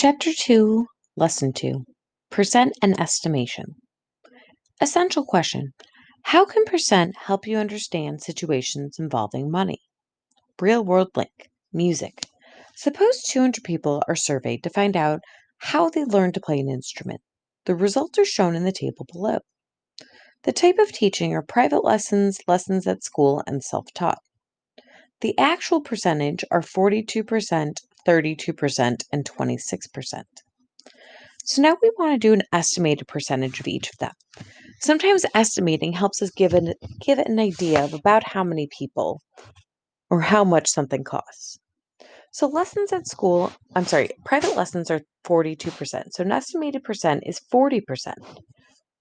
Chapter 2, Lesson 2, Percent and Estimation. Essential question. How can percent help you understand situations involving money? Real world link. Music. Suppose 200 people are surveyed to find out how they learned to play an instrument. The results are shown in the table below. The type of teaching are private lessons, lessons at school, and self-taught. The actual percentage are 42%, 32%, and 26%. So now we want to do an estimated percentage of each of them. Sometimes estimating helps us give it an idea of about how many people or how much something costs. So private lessons are 42%. So an estimated percent is 40%.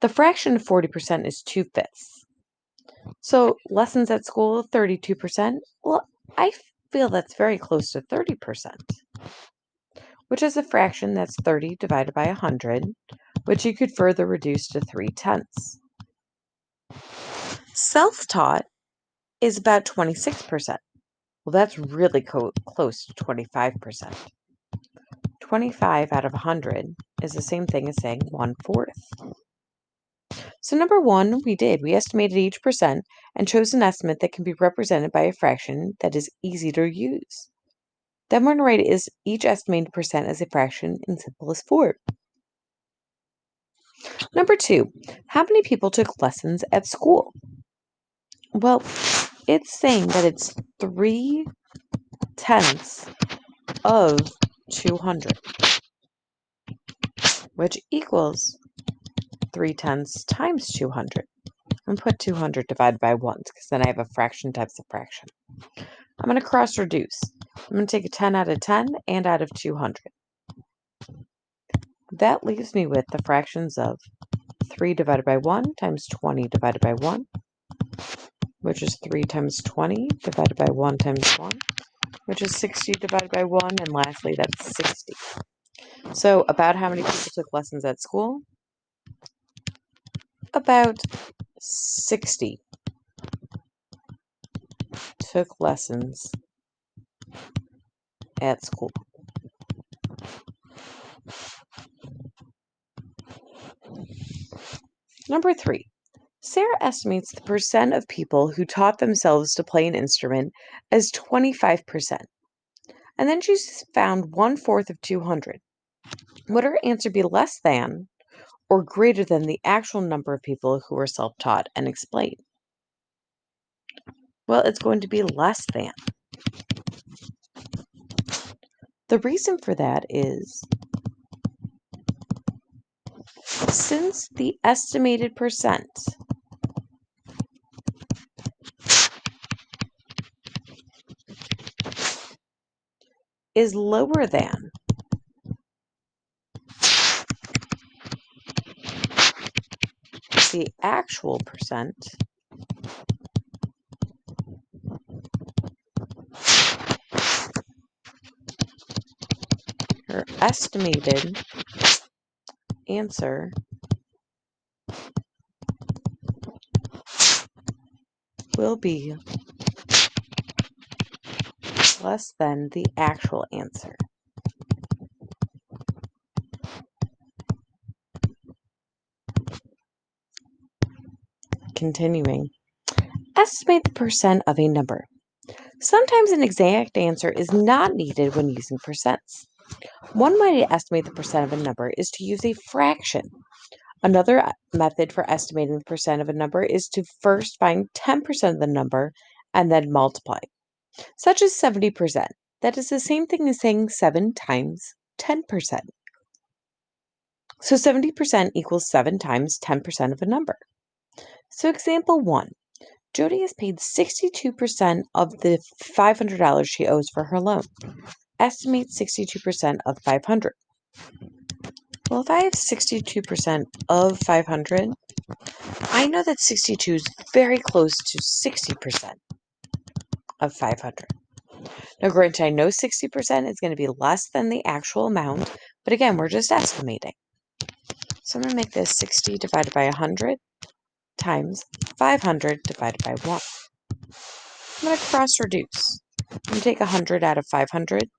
The fraction of 40% is 2/5. So lessons at school, 32%. Well, I feel that's very close to 30%, which is a fraction that's 30 divided by 100, which you could further reduce to 3/10. Self-taught is about 26%. Well, that's really close to 25%. 25 out of 100 is the same thing as saying 1/4. So number one, we estimated each percent and chose an estimate that can be represented by a fraction that is easy to use. Then we're going to write each estimated percent as a fraction in simplest form. Number two, how many people took lessons at school? Well, it's saying that it's 3/10 of 200, which equals 3/10 times 200. I'm going to put 200 divided by 1 because then I have a fraction times a fraction. I'm going to cross reduce. I'm going to take a 10 out of 10 and out of 200. That leaves me with the fractions of 3 divided by 1 times 20 divided by 1, which is 3 times 20 divided by 1 times 1, which is 60 divided by 1, and lastly, that's 60. So about how many people took lessons at school? About 60 took lessons at school. Number 3. Sarah estimates the percent of people who taught themselves to play an instrument as 25%. And then she's found 1/4 of 200. Would her answer be less than or greater than the actual number of people who were self-taught and explain? Well, it's going to be less than. The reason for that is since the estimated percent is lower than the actual percent, her estimated answer will be less than the actual answer. Continuing. Estimate the percent of a number. Sometimes an exact answer is not needed when using percents. One way to estimate the percent of a number is to use a fraction. Another method for estimating the percent of a number is to first find 10% of the number and then multiply, such as 70%. That is the same thing as saying 7 times 10%. So 70% equals 7 times 10% of a number. So example 1. Jody has paid 62% of the $500 she owes for her loan. Estimate 62% of 500. Well, if I have 62% of 500, I know that 62 is very close to 60% of 500. Now, granted, I know 60% is going to be less than the actual amount, but again, we're just estimating. So I'm going to make this 60 divided by 100 times 500 divided by 1. I'm going to cross reduce. I'm going to take 100 out of 500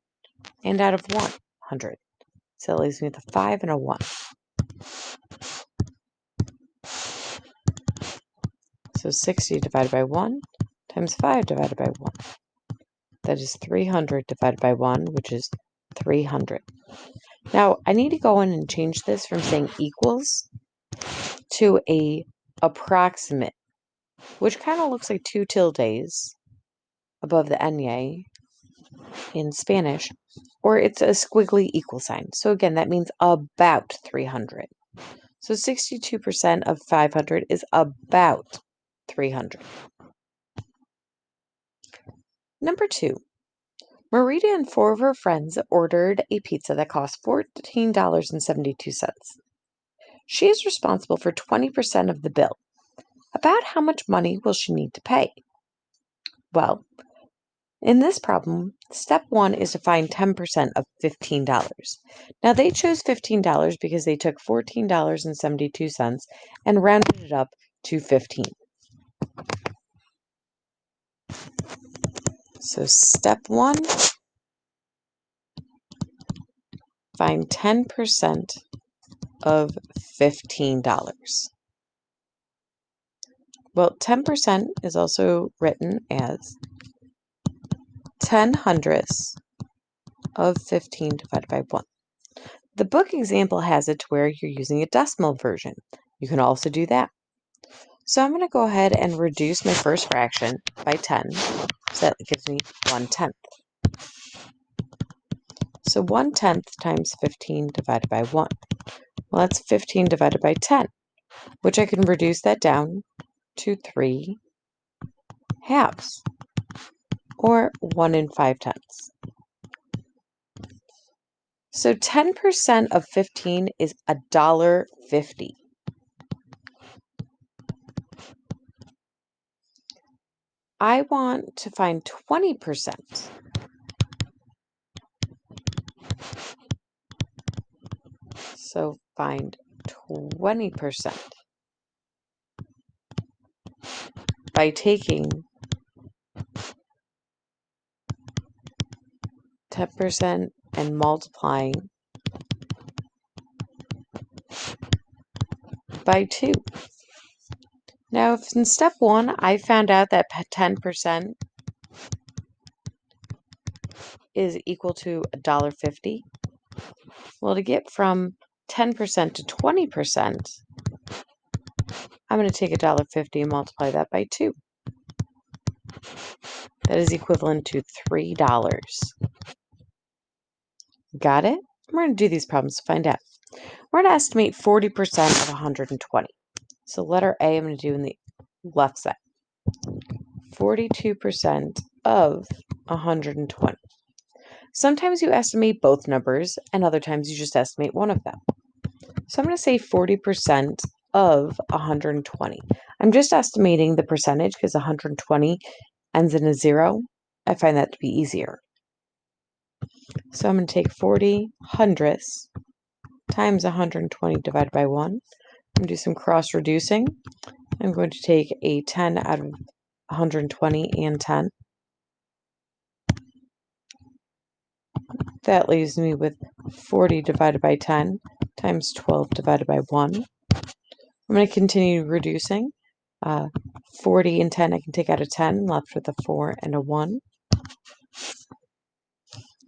and out of 100. So that leaves me with a 5 and a 1. So 60 divided by 1 times 5 divided by 1. That is 300 divided by 1, which is 300. Now, I need to go in and change this from saying equals to a approximate, which kind of looks like 2 tildes above the nye in Spanish, or it's a squiggly equal sign. So again, that means about 300. So 62% of 500 is about 300. Number 2. Marita and 4 of her friends ordered a pizza that cost $14.72. She is responsible for 20% of the bill. About how much money will she need to pay? Well, in this problem, step 1 is to find 10% of $15. Now, they chose $15 because they took $14.72 and rounded it up to 15. So step 1, find 10% of $15. Well, 10% is also written as 10 hundredths of 15 divided by 1. The book example has it to where you're using a decimal version. You can also do that. So I'm going to go ahead and reduce my first fraction by 10. So that gives me 1/10. So 1/10 times 15 divided by 1. Well, that's 15 divided by 10, which I can reduce that down to 3 halves, or 1 5/10. So 10% of 15 is $1.50. I want to find 20%. So find 20% by taking 10% and multiplying by 2. Now, if in step 1 I found out that 10% is equal to $1.50, well, to get from 10% to 20%, I'm going to take $1.50 and multiply that by 2. That is equivalent to $3. Got it? We're going to do these problems to find out. We're going to estimate 40% of 120. So letter A I'm going to do in the left side. 42% of 120. Sometimes you estimate both numbers, and other times you just estimate one of them. So I'm going to say 40% of 120. I'm just estimating the percentage because 120 ends in a 0. I find that to be easier. So I'm going to take 40 hundredths times 120 divided by 1. I'm going to do some cross reducing. I'm going to take a 10 out of 120 and 10. That leaves me with 40 divided by 10 times 12 divided by 1. I'm going to continue reducing. 40 and 10 I can take out of 10, left with a 4 and a 1.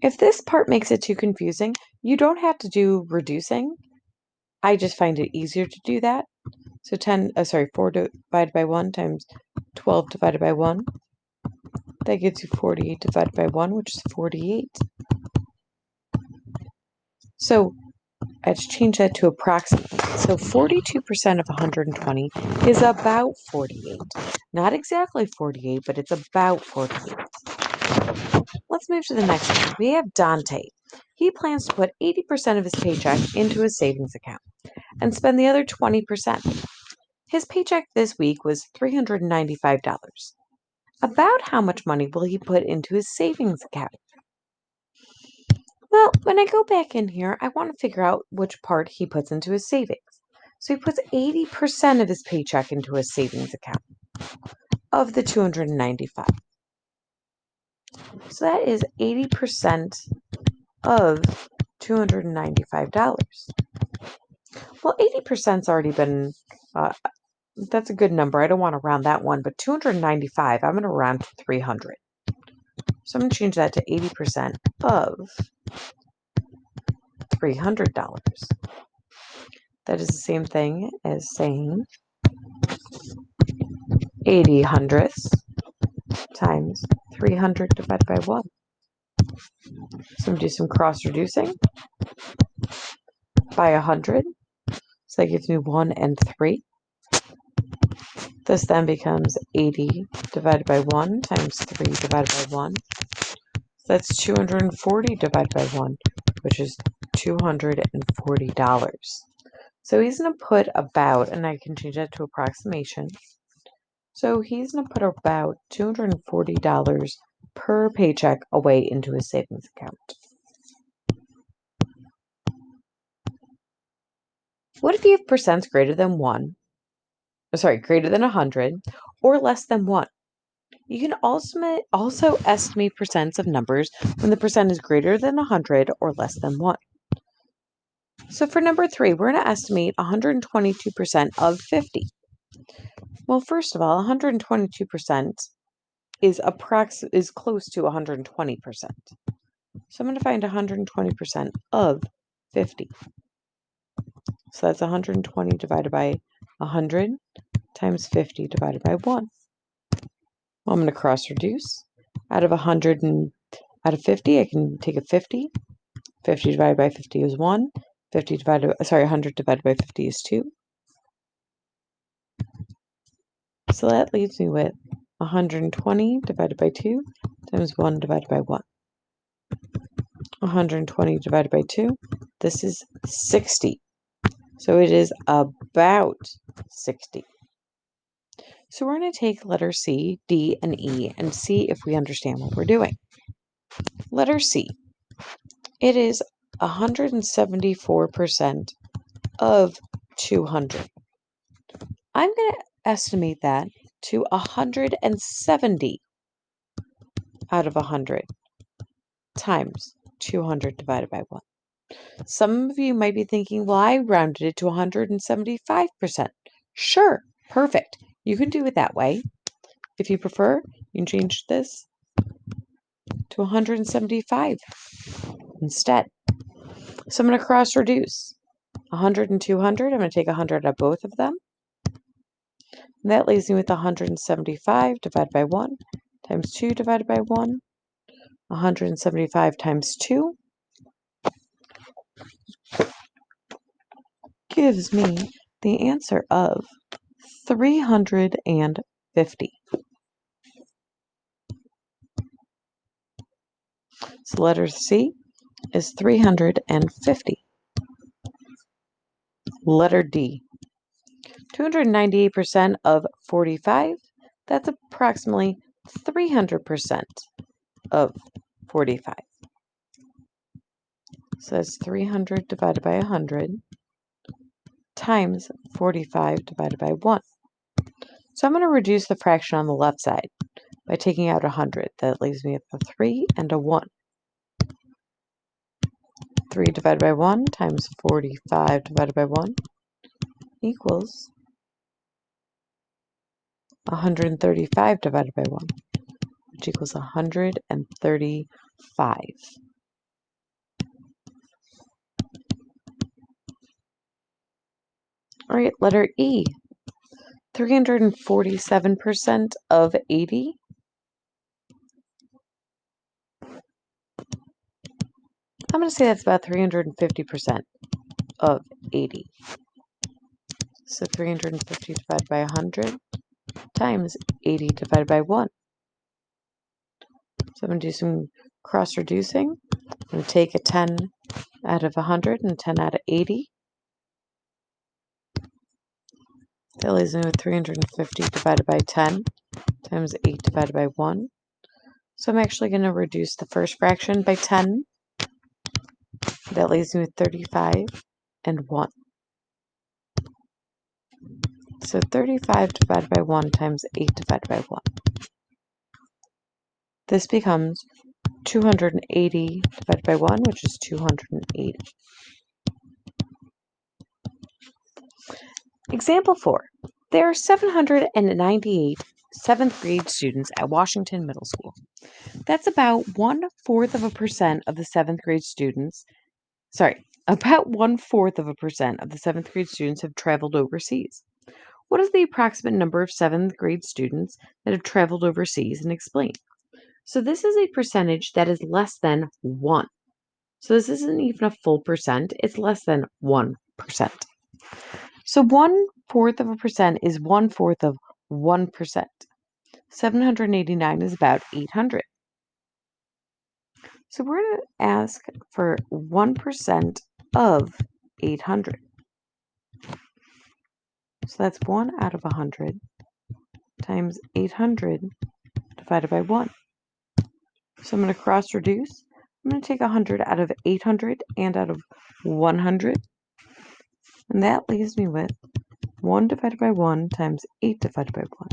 If this part makes it too confusing, you don't have to do reducing. I just find it easier to do that. So 4 divided by 1 times 12 divided by 1. That gives you 48 divided by 1, which is 48. So I just change that to approximately. So 42% of 120 is about 48. Not exactly 48, but it's about 48. Let's move to the next one. We have Dante. He plans to put 80% of his paycheck into his savings account and spend the other 20%. His paycheck this week was $395. About how much money will he put into his savings account? Well, when I go back in here, I want to figure out which part he puts into his savings. So he puts 80% of his paycheck into his savings account of the $295. So that is 80% of $295. Well, 80%'s already been, that's a good number. I don't want to round that one, but 295, I'm going to round to 300. So I'm going to change that to 80% of $300. That is the same thing as saying 80 hundredths times 300 divided by 1. So I'm going to do some cross reducing by 100. So that gives me 1 and 3. This then becomes 80 divided by 1 times 3 divided by 1. So that's 240 divided by 1, which is $240. So he's going to put about, and I can change that to approximation. So he's going to put about $240 per paycheck away into his savings account. What if you have percents greater than greater than 100 or less than 1? You can also estimate percents of numbers when the percent is greater than 100 or less than 1. So for number 3, we're going to estimate 122% of 50. Well, first of all, 122% is close to 120%. So I'm going to find 120% of 50. So that's 120 divided by 100 times 50 divided by 1. Well, I'm going to cross reduce. Out of 50, I can take a 50. 50 divided by 50 is 1. 100 divided by 50 is 2. So that leaves me with 120 divided by 2 times 1 divided by 1. 120 divided by 2, this is 60. So it is about 60. So we're going to take letter C, D, and E and see if we understand what we're doing. Letter C, it is 174% of 200. I'm going to estimate that to 170 out of 100 times 200 divided by 1. Some of you might be thinking, well, I rounded it to 175%. Sure, perfect. You can do it that way. If you prefer, you can change this to 175 instead. So I'm going to cross reduce 100 and 200. I'm going to take 100 out of both of them. And that leaves me with 175 divided by 1 times 2 divided by 1. 175 times 2 gives me the answer of 350. So letter C is 350. Letter D, 298% of 45. That's approximately 300% of 45. So that's 300 divided by 100 times 45 divided by 1. So I'm going to reduce the fraction on the left side by taking out 100. That leaves me with a 3 and a 1. 3 divided by 1 times 45 divided by 1 equals 135 divided by 1, which equals 135. All right, letter E, 347% of 80. I'm going to say that's about 350% of 80. So 350 divided by 100 times 80 divided by 1. So I'm going to do some cross reducing. I'm going to take a 10 out of 100 and 10 out of 80. That leaves me with 350 divided by 10 times 8 divided by 1. So I'm actually going to reduce the first fraction by 10. That leaves me with 35 and 1. So 35 divided by 1 times 8 divided by 1. This becomes 280 divided by 1, which is 280. Example 4. There are 798 seventh grade students at Washington Middle School. That's about 1/4% of the seventh grade students. About 1/4% of the seventh grade students have traveled overseas. What is the approximate number of seventh grade students that have traveled overseas, and explain? So this is a percentage that is less than 1. So this isn't even a full percent, it's less than 1%. So 1/4% is 1/4 of 1%. 789 is about 800. So we're going to ask for 1% of 800. So that's 1 out of 100 times 800 divided by 1. So I'm going to cross reduce. I'm going to take 100 out of 800 and out of 100. And that leaves me with 1 divided by 1 times 8 divided by 1.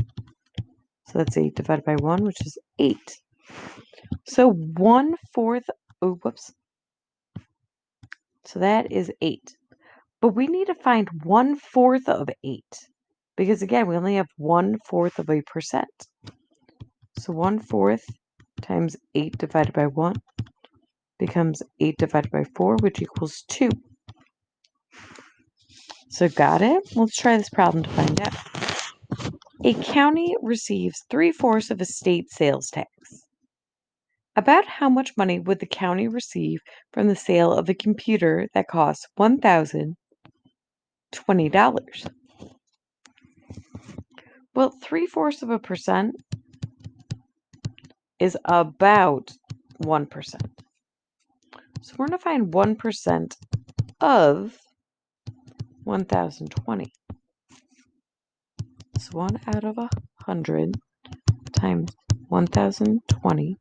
So that's 8 divided by 1, which is 8. So 1/4, so that is 8. But we need to find 1/4 of 8. Because again, we only have 1/4 of a percent. So 1/4 times 8 divided by 1 becomes 8 divided by 4, which equals 2. So got it? Let's try this problem to find out. A county receives 3/4 of a state sales tax. About how much money would the county receive from the sale of a computer that costs $1,020? Well, 3/4 of a percent is about 1%. So we're going to find 1% of 1,020. So 1 out of 100 times 1,020.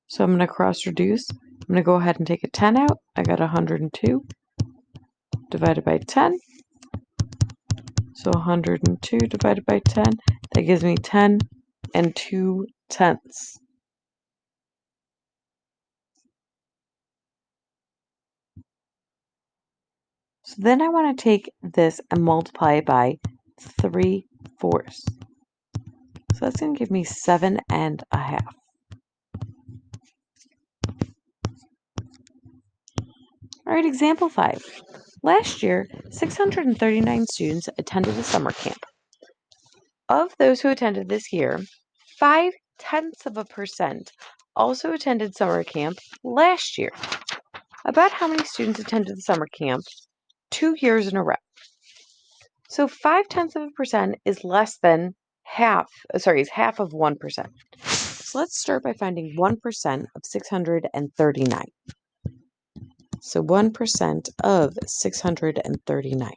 So I'm going to cross reduce. I'm going to go ahead and take a 10 out. I got 102 divided by 10. So 102 divided by 10. That gives me 10 and 2/10. So then I want to take this and multiply it by 3/4. So that's going to give me 7.5. All right, example 5. Last year, 639 students attended a summer camp. Of those who attended this year, 0.5% also attended summer camp last year. About how many students attended the summer camp 2 years in a row? So 0.5% is less than half, is half of 1%. So let's start by finding 1% of 639. So 1% of 639.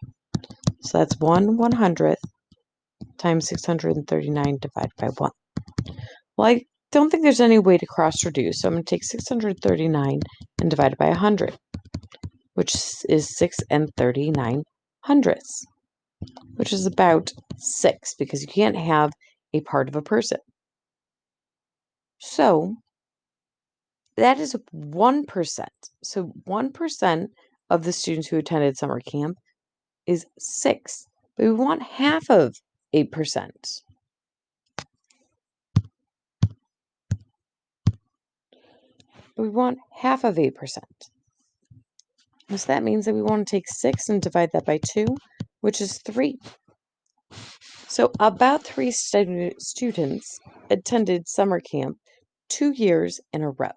So that's 1/100th times 639 divided by 1. Well, I don't think there's any way to cross reduce, so I'm going to take 639 and divide it by 100, which is 6 39 hundredths, which is about 6, because you can't have a part of a person. So that is 1%. So 1% of the students who attended summer camp is 6, but we want half of 8%. But we want half of 8%. So that means that we want to take 6 and divide that by 2, which is 3. So about 3 students attended summer camp 2 years in a row.